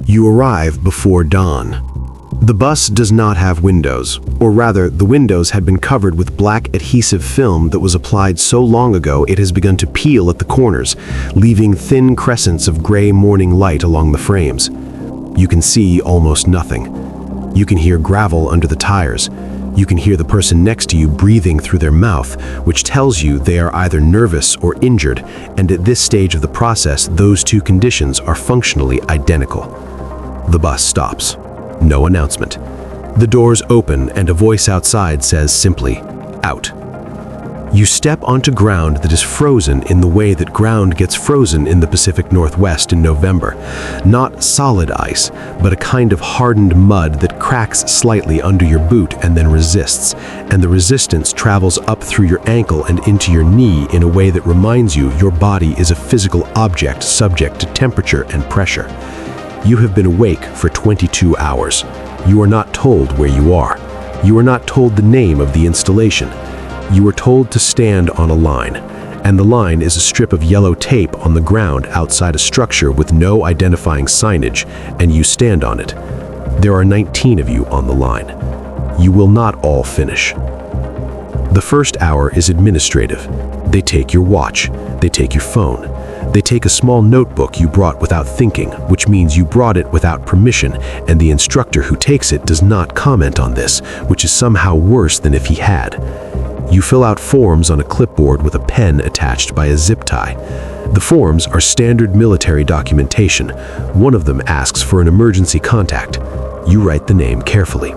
You arrive before dawn. The bus does not have windows, or rather, the windows had been covered with black adhesive film that was applied so long ago it has begun to peel at the corners, leaving thin crescents of gray morning light along the frames. You can see almost nothing. You can hear gravel under the tires. You can hear the person next to you breathing through their mouth, which tells you they are either nervous or injured, and at this stage of the process, those two conditions are functionally identical. The bus stops. No announcement. The doors open and a voice outside says simply, "Out." You step onto ground that is frozen in the way that ground gets frozen in the Pacific Northwest in November. Not solid ice, but a kind of hardened mud that cracks slightly under your boot and then resists, and the resistance travels up through your ankle and into your knee in a way that reminds you your body is a physical object subject to temperature and pressure. You have been awake for 22 hours. You are not told where you are. You are not told the name of the installation. You are told to stand on a line, and the line is a strip of yellow tape on the ground outside a structure with no identifying signage, and you stand on it. There are 19 of you on the line. You will not all finish. The first hour is administrative. They take your watch. They take your phone. They take a small notebook you brought without thinking, which means you brought it without permission, and the instructor who takes it does not comment on this, which is somehow worse than if he had. You fill out forms on a clipboard with a pen attached by a zip tie. The forms are standard military documentation. One of them asks for an emergency contact. You write the name carefully.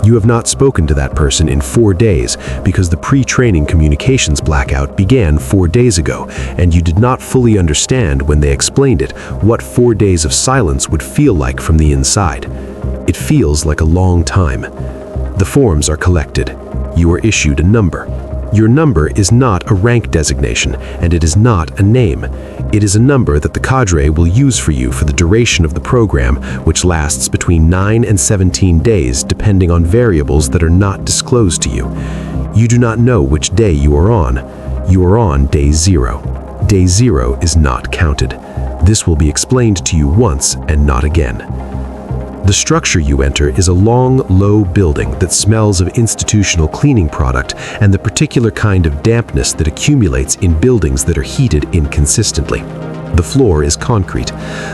You have not spoken to that person in 4 days because the pre-training communications blackout began 4 days ago, and you did not fully understand when they explained it what 4 days of silence would feel like from the inside. It feels like a long time. The forms are collected. You are issued a number. Your number is not a rank designation, and it is not a name. It is a number that the cadre will use for you for the duration of the program, which lasts between 9 and 17 days, depending on variables that are not disclosed to you. You do not know which day you are on. You are on day 0. Day 0 is not counted. This will be explained to you once and not again. The structure you enter is a long, low building that smells of institutional cleaning product and the particular kind of dampness that accumulates in buildings that are heated inconsistently. The floor is concrete.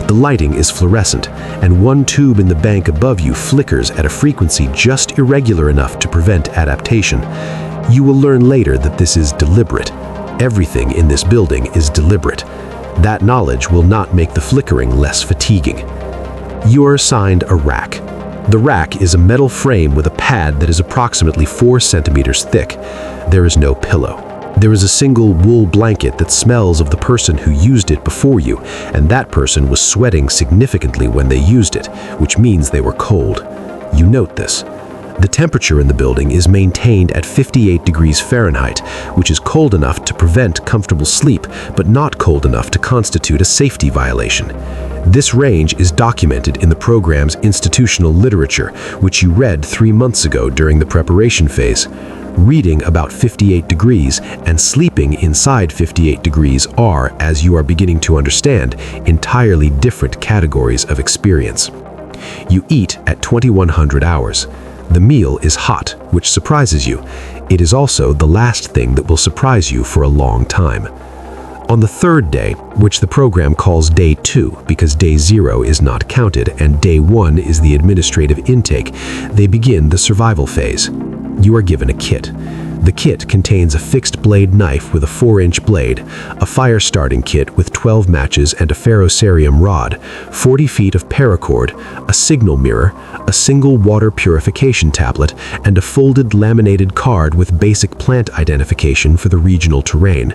The lighting is fluorescent, and one tube in the bank above you flickers at a frequency just irregular enough to prevent adaptation. You will learn later that this is deliberate. Everything in this building is deliberate. That knowledge will not make the flickering less fatiguing. You are assigned a rack. The rack is a metal frame with a pad that is approximately 4 centimeters thick. There is no pillow. There is a single wool blanket that smells of the person who used it before you, and that person was sweating significantly when they used it, which means they were cold. You note this. The temperature in the building is maintained at 58 degrees Fahrenheit, which is cold enough to prevent comfortable sleep, but not cold enough to constitute a safety violation. This range is documented in the program's institutional literature, which you read 3 months ago during the preparation phase. Reading about 58 degrees and sleeping inside 58 degrees are, as you are beginning to understand, entirely different categories of experience. You eat at 2100 hours. The meal is hot, which surprises you. It is also the last thing that will surprise you for a long time. On the third day, which the program calls day 2 because day 0 is not counted and day 1 is the administrative intake, they begin the survival phase. You are given a kit. The kit contains a fixed blade knife with a 4-inch blade, a fire starting kit with 12 matches and a ferrocerium rod, 40 feet of paracord, a signal mirror, a single water purification tablet, and a folded laminated card with basic plant identification for the regional terrain.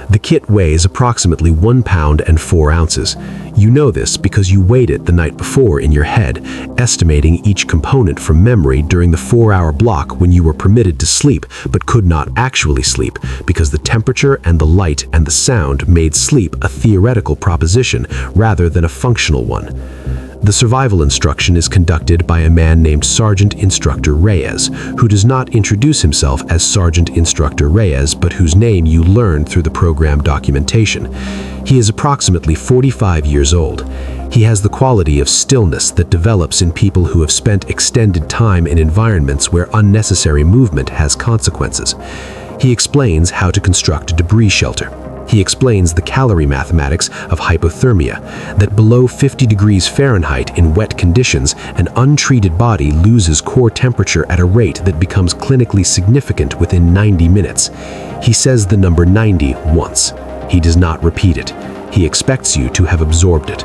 The kit weighs approximately 1 pound and 4 ounces. You know this because you weighed it the night before in your head, estimating each component from memory during the 4-hour block when you were permitted to sleep but could not actually sleep because the temperature and the light and the sound made sleep a theoretical proposition rather than a functional one. The survival instruction is conducted by a man named Sergeant Instructor Reyes, who does not introduce himself as Sergeant Instructor Reyes, but whose name you learn through the program documentation. He is approximately 45 years old. He has the quality of stillness that develops in people who have spent extended time in environments where unnecessary movement has consequences. He explains how to construct a debris shelter. He explains the calorie mathematics of hypothermia, that below 50 degrees Fahrenheit in wet conditions, an untreated body loses core temperature at a rate that becomes clinically significant within 90 minutes. He says the number 90 once. He does not repeat it. He expects you to have absorbed it.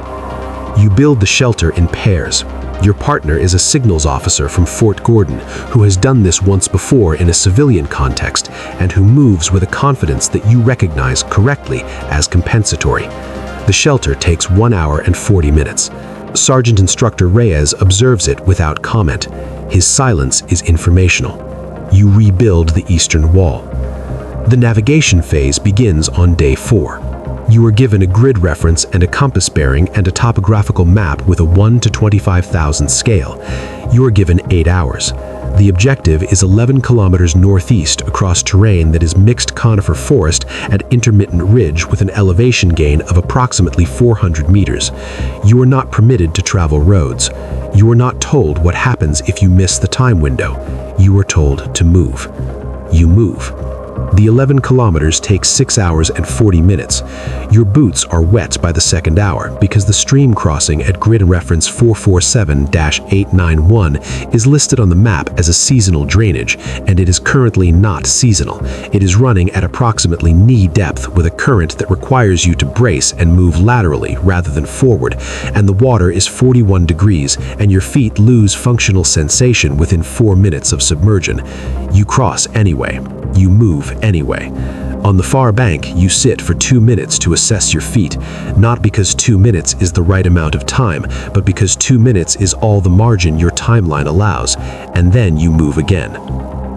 You build the shelter in pairs. Your partner is a signals officer from Fort Gordon who has done this once before in a civilian context and who moves with a confidence that you recognize correctly as compensatory. The shelter takes 1 hour and 40 minutes. Sergeant Instructor Reyes observes it without comment. His silence is informational. You rebuild the eastern wall. The navigation phase begins on day 4. You are given a grid reference and a compass bearing and a topographical map with a 1 to 25,000 scale. You are given 8 hours. The objective is 11 kilometers northeast across terrain that is mixed conifer forest at intermittent ridge with an elevation gain of approximately 400 meters. You are not permitted to travel roads. You are not told what happens if you miss the time window. You are told to move. You move. The 11 kilometers takes 6 hours and 40 minutes. Your boots are wet by the second hour because the stream crossing at grid reference 447-891 is listed on the map as a seasonal drainage, and it is currently not seasonal. It is running at approximately knee depth with a current that requires you to brace and move laterally rather than forward, and the water is 41 degrees and your feet lose functional sensation within 4 minutes of submersion. You cross anyway. You move anyway. On the far bank, you sit for 2 minutes to assess your feet, not because 2 minutes is the right amount of time, but because 2 minutes is all the margin your timeline allows, and then you move again.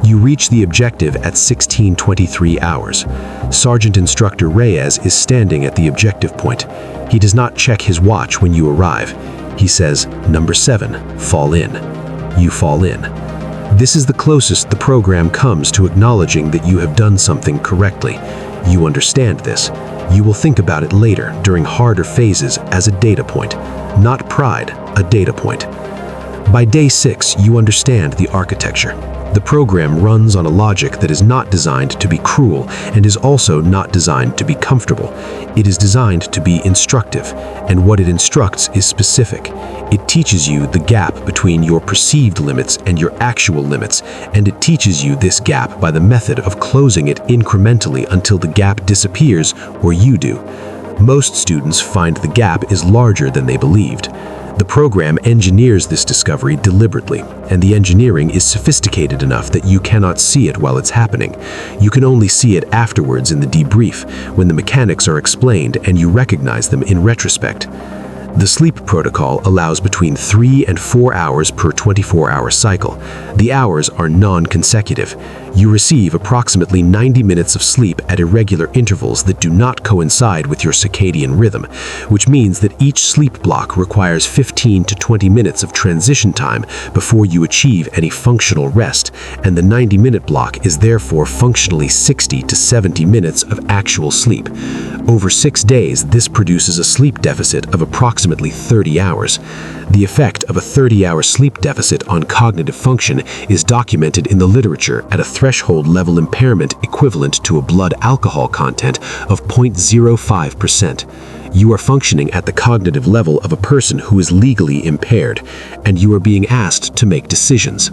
You reach the objective at 16:23 hours. Sergeant Instructor Reyes is standing at the objective point. He does not check his watch when you arrive. He says, "Number 7, fall in." You fall in. This is the closest the program comes to acknowledging that you have done something correctly. You understand this. You will think about it later during harder phases as a data point. Not pride, a data point. By day 6, you understand the architecture. The program runs on a logic that is not designed to be cruel and is also not designed to be comfortable. It is designed to be instructive, and what it instructs is specific. It teaches you the gap between your perceived limits and your actual limits, and it teaches you this gap by the method of closing it incrementally until the gap disappears or you do. Most students find the gap is larger than they believed. The program engineers this discovery deliberately, and the engineering is sophisticated enough that you cannot see it while it's happening. You can only see it afterwards in the debrief, when the mechanics are explained and you recognize them in retrospect. The sleep protocol allows between 3 and 4 hours per 24-hour cycle. The hours are non-consecutive. You receive approximately 90 minutes of sleep at irregular intervals that do not coincide with your circadian rhythm, which means that each sleep block requires 15 to 20 minutes of transition time before you achieve any functional rest, and the 90-minute block is therefore functionally 60 to 70 minutes of actual sleep. Over 6 days, this produces a sleep deficit of approximately 30 hours. The effect of a 30-hour sleep deficit on cognitive function is documented in the literature at a threshold level impairment equivalent to a blood alcohol content of 0.05%. You are functioning at the cognitive level of a person who is legally impaired, and you are being asked to make decisions.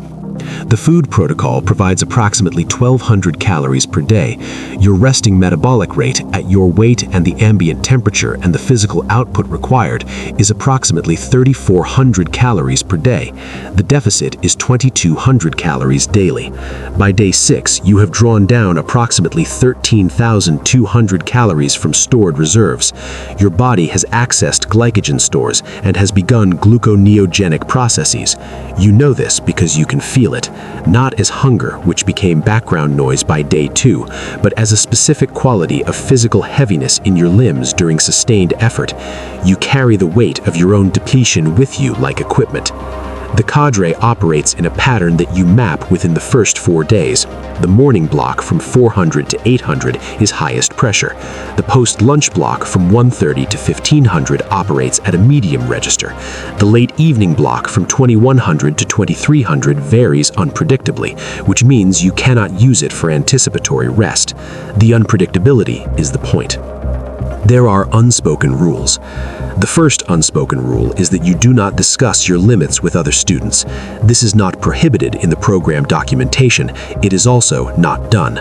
The food protocol provides approximately 1,200 calories per day. Your resting metabolic rate at your weight and the ambient temperature and the physical output required is approximately 3,400 calories per day. The deficit is 2,200 calories daily. By day 6, you have drawn down approximately 13,200 calories from stored reserves. Your body has accessed glycogen stores and has begun gluconeogenic processes. You know this because you can feel it, not as hunger, which became background noise by day 2, but as a specific quality of physical heaviness in your limbs during sustained effort. You carry the weight of your own depletion with you like equipment. The cadre operates in a pattern that you map within the first 4 days. The morning block from 400 to 800 is highest pressure. The post-lunch block from 1:30 to 1500 operates at a medium register. The late evening block from 2100 to 2300 varies unpredictably, which means you cannot use it for anticipatory rest. The unpredictability is the point. There are unspoken rules. The first unspoken rule is that you do not discuss your limits with other students. This is not prohibited in the program documentation. It is also not done.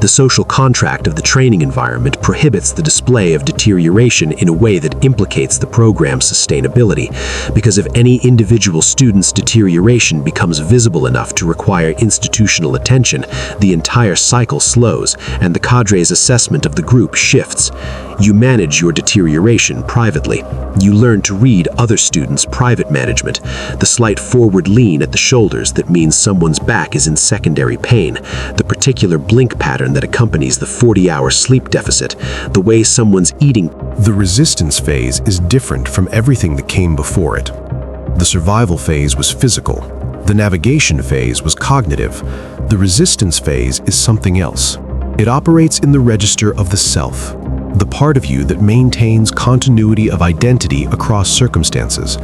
The social contract of the training environment prohibits the display of deterioration in a way that implicates the program's sustainability, because if any individual student's deterioration becomes visible enough to require institutional attention, the entire cycle slows and the cadre's assessment of the group shifts. You manage your deterioration privately. You learn to read other students' private management, the slight forward lean at the shoulders that means someone's back is in secondary pain, the particular blink pattern that accompanies the 40-hour sleep deficit, the way someone's eating. The resistance phase is different from everything that came before it. The survival phase was physical. The navigation phase was cognitive. The resistance phase is something else. It operates in the register of the self, the part of you that maintains continuity of identity across circumstances,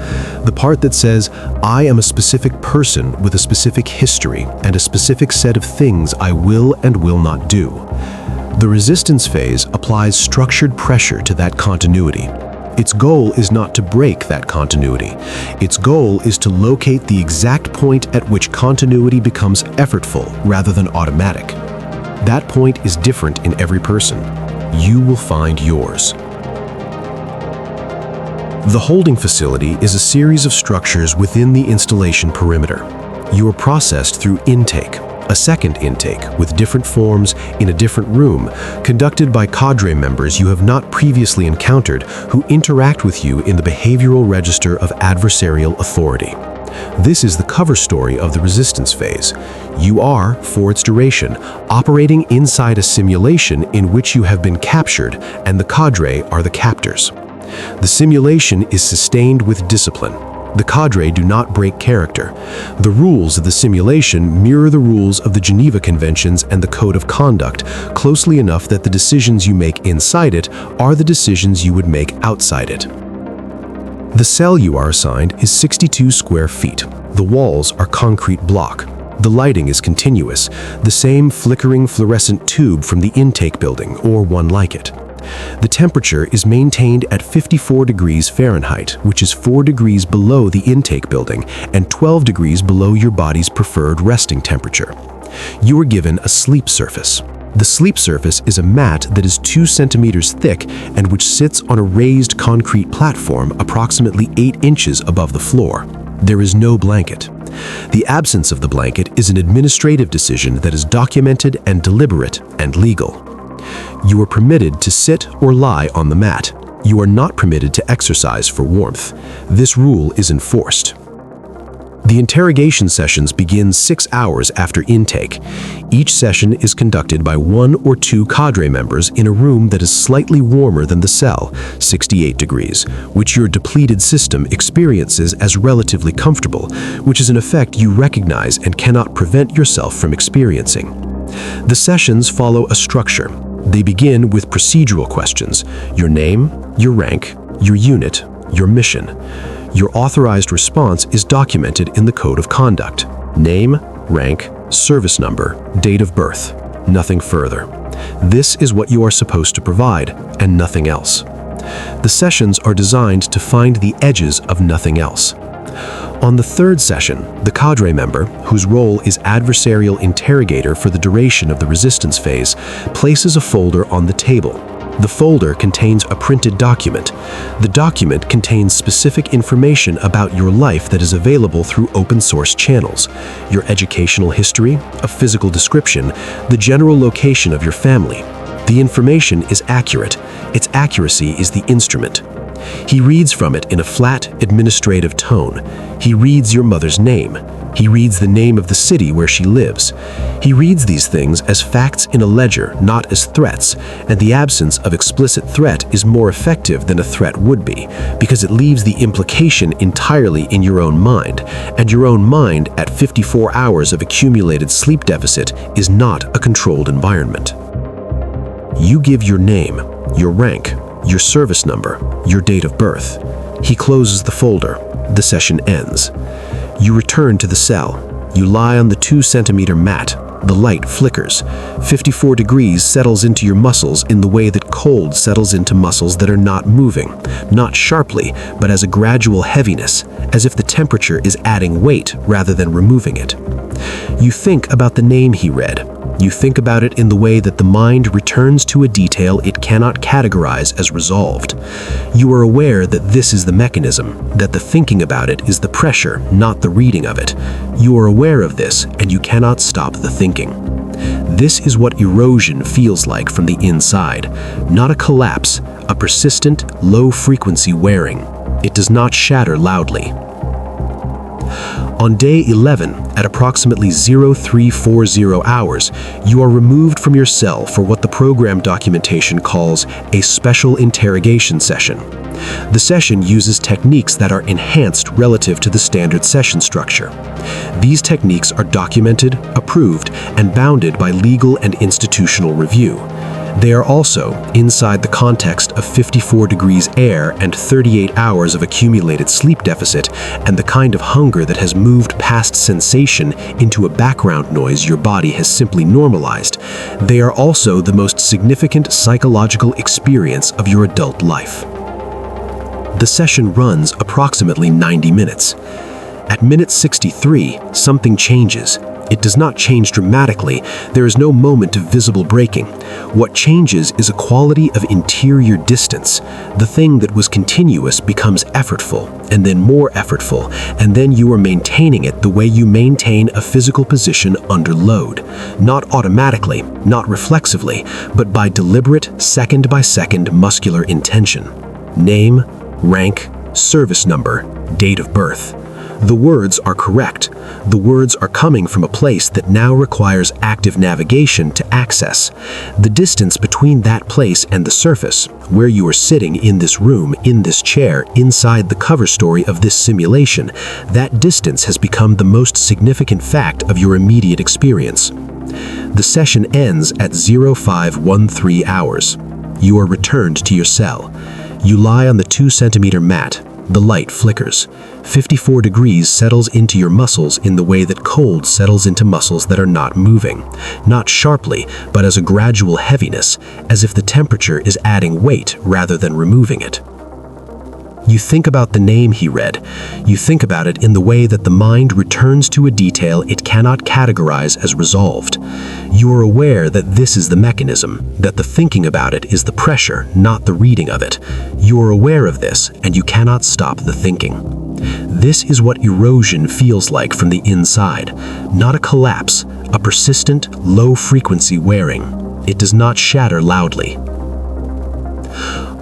the part that says, I am a specific person with a specific history and a specific set of things I will and will not do. The resistance phase applies structured pressure to that continuity. Its goal is not to break that continuity. Its goal is to locate the exact point at which continuity becomes effortful rather than automatic. That point is different in every person. You will find yours. The holding facility is a series of structures within the installation perimeter. You are processed through intake, a second intake with different forms in a different room, conducted by cadre members you have not previously encountered who interact with you in the behavioral register of adversarial authority. This is the cover story of the resistance phase. You are, for its duration, operating inside a simulation in which you have been captured, and the cadre are the captors. The simulation is sustained with discipline. The cadre do not break character. The rules of the simulation mirror the rules of the Geneva Conventions and the Code of Conduct closely enough that the decisions you make inside it are the decisions you would make outside it. The cell you are assigned is 62 square feet. The walls are concrete block. The lighting is continuous, the same flickering fluorescent tube from the intake building or one like it. The temperature is maintained at 54 degrees Fahrenheit, which is 4 degrees below the intake building and 12 degrees below your body's preferred resting temperature. You are given a sleep surface. The sleep surface is a mat that is 2 centimeters thick and which sits on a raised concrete platform approximately 8 inches above the floor. There is no blanket. The absence of the blanket is an administrative decision that is documented and deliberate and legal. You are permitted to sit or lie on the mat. You are not permitted to exercise for warmth. This rule is enforced. The interrogation sessions begin 6 hours after intake. Each session is conducted by 1 or 2 cadre members in a room that is slightly warmer than the cell, 68 degrees, which your depleted system experiences as relatively comfortable, which is an effect you recognize and cannot prevent yourself from experiencing. The sessions follow a structure. They begin with procedural questions: your name, your rank, your unit, your mission. Your authorized response is documented in the Code of Conduct. Name, rank, service number, date of birth. Nothing further. This is what you are supposed to provide, and nothing else. The sessions are designed to find the edges of nothing else. On the 3rd session, the cadre member, whose role is adversarial interrogator for the duration of the resistance phase, places a folder on the table. The folder contains a printed document. The document contains specific information about your life that is available through open-source channels: your educational history, a physical description, the general location of your family. The information is accurate. Its accuracy is the instrument. He reads from it in a flat, administrative tone. He reads your mother's name. He reads the name of the city where she lives. He reads these things as facts in a ledger, not as threats, and the absence of explicit threat is more effective than a threat would be, because it leaves the implication entirely in your own mind, and your own mind at 54 hours of accumulated sleep deficit is not a controlled environment. You give your name, your rank, your service number, your date of birth. He closes the folder. The session ends. You return to the cell. You lie on the 2-centimeter mat. The light flickers. 54 degrees settles into your muscles in the way that cold settles into muscles that are not moving, not sharply, but as a gradual heaviness, as if the temperature is adding weight rather than removing it. You think about the name he read. You think about it in the way that the mind returns to a detail it cannot categorize as resolved. You are aware that this is the mechanism, that the thinking about it is the pressure, not the reading of it. You are aware of this, and you cannot stop the thinking. This is what erosion feels like from the inside, not a collapse, a persistent, low-frequency wearing. It does not shatter loudly. On day 11, at approximately 0340 hours, you are removed from your cell for what the program documentation calls a special interrogation session. The session uses techniques that are enhanced relative to the standard session structure. These techniques are documented, approved, and bounded by legal and institutional review. They are also inside the context of 54 degrees air and 38 hours of accumulated sleep deficit and the kind of hunger that has moved past sensation into a background noise your body has simply normalized. They are also the most significant psychological experience of your adult life. The session runs approximately 90 minutes. At minute 63, something changes. It does not change dramatically. There is no moment of visible breaking. What changes is a quality of interior distance. The thing that was continuous becomes effortful, and then more effortful, and then you are maintaining it the way you maintain a physical position under load. Not automatically, not reflexively, but by deliberate, second-by-second muscular intention. Name, rank, service number, date of birth. The words are correct. The words are coming from a place that now requires active navigation to access. The distance between that place and the surface, where you are sitting in this room, in this chair, inside the cover story of this simulation, that distance has become the most significant fact of your immediate experience. The session ends at 0513 hours. You are returned to your cell. You lie on the 2-centimeter mat. The light flickers. 54 degrees settles into your muscles in the way that cold settles into muscles that are not moving, not sharply, but as a gradual heaviness, as if the temperature is adding weight rather than removing it. You think about the name he read. You think about it in the way that the mind returns to a detail it cannot categorize as resolved. You are aware that this is the mechanism, that the thinking about it is the pressure, not the reading of it. You are aware of this, and you cannot stop the thinking. This is what erosion feels like from the inside, not a collapse, a persistent, low-frequency wearing. It does not shatter loudly.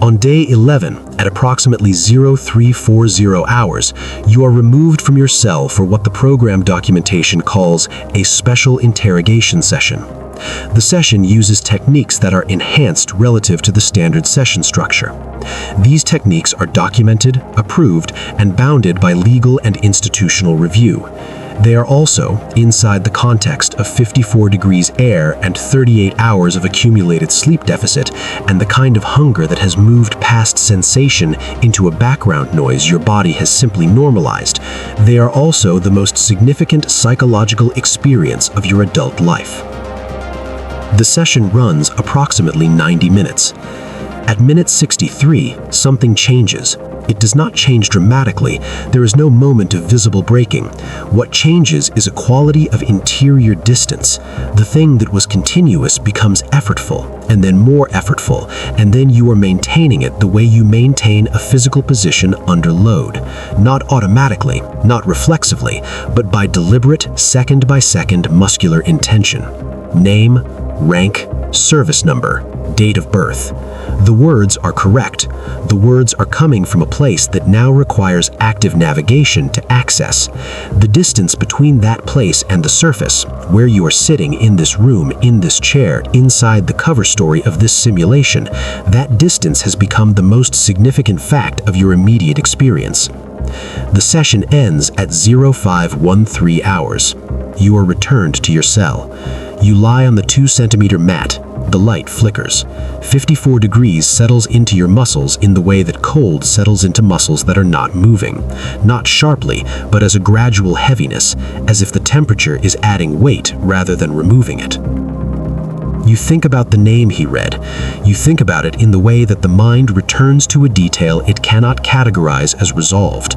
On day 11, at approximately 0340 hours, you are removed from your cell for what the program documentation calls a special interrogation session. The session uses techniques that are enhanced relative to the standard session structure. These techniques are documented, approved, and bounded by legal and institutional review. They are also inside the context of 54 degrees air and 38 hours of accumulated sleep deficit and the kind of hunger that has moved past sensation into a background noise your body has simply normalized. They are also the most significant psychological experience of your adult life. The session runs approximately 90 minutes. At minute 63, something changes. It does not change dramatically. There is no moment of visible breaking. What changes is a quality of interior distance. The thing that was continuous becomes effortful, and then more effortful, and then you are maintaining it the way you maintain a physical position under load. Not automatically, not reflexively, but by deliberate, second-by-second muscular intention. Name, rank, service number, date of birth. The words are correct. The words are coming from a place that now requires active navigation to access. The distance between that place and the surface, where you are sitting in this room, in this chair, inside the cover story of this simulation, that distance has become the most significant fact of your immediate experience. The session ends at 0513 hours. You are returned to your cell. You lie on the 2-centimeter mat. The light flickers. 54 degrees settles into your muscles in the way that cold settles into muscles that are not moving. Not sharply, but as a gradual heaviness, as if the temperature is adding weight rather than removing it. You think about the name he read. You think about it in the way that the mind returns to a detail it cannot categorize as resolved.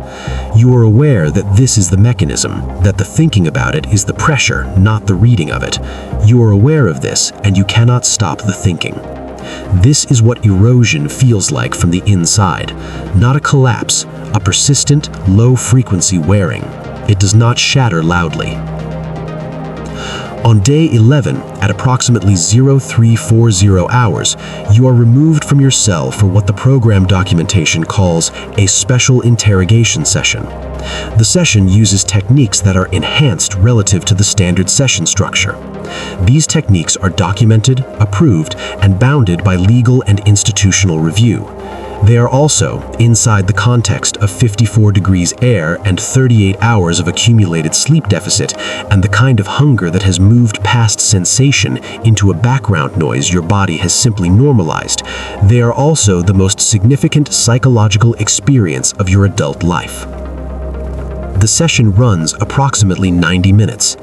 You are aware that this is the mechanism, that the thinking about it is the pressure, not the reading of it. You are aware of this, and you cannot stop the thinking. This is what erosion feels like from the inside. Not a collapse, a persistent, low-frequency wearing. It does not shatter loudly. On day 11, at approximately 0340 hours, you are removed from your cell for what the program documentation calls a special interrogation session. The session uses techniques that are enhanced relative to the standard session structure. These techniques are documented, approved, and bounded by legal and institutional review. They are also inside the context of 54 degrees air and 38 hours of accumulated sleep deficit and the kind of hunger that has moved past sensation into a background noise your body has simply normalized. They are also the most significant psychological experience of your adult life. The session runs approximately 90 minutes.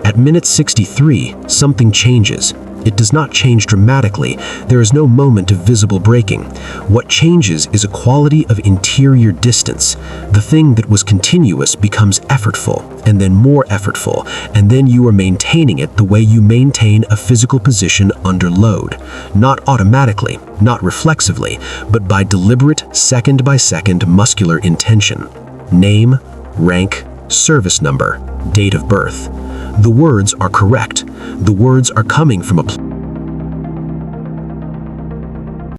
At minute 63, something changes. It does not change dramatically. There is no moment of visible breaking. What changes is a quality of interior distance. The thing that was continuous becomes effortful, and then more effortful, and then you are maintaining it the way you maintain a physical position under load. Not automatically, not reflexively, but by deliberate, second-by-second muscular intention. Name, rank, service number, date of birth. The words are correct. The words are coming from a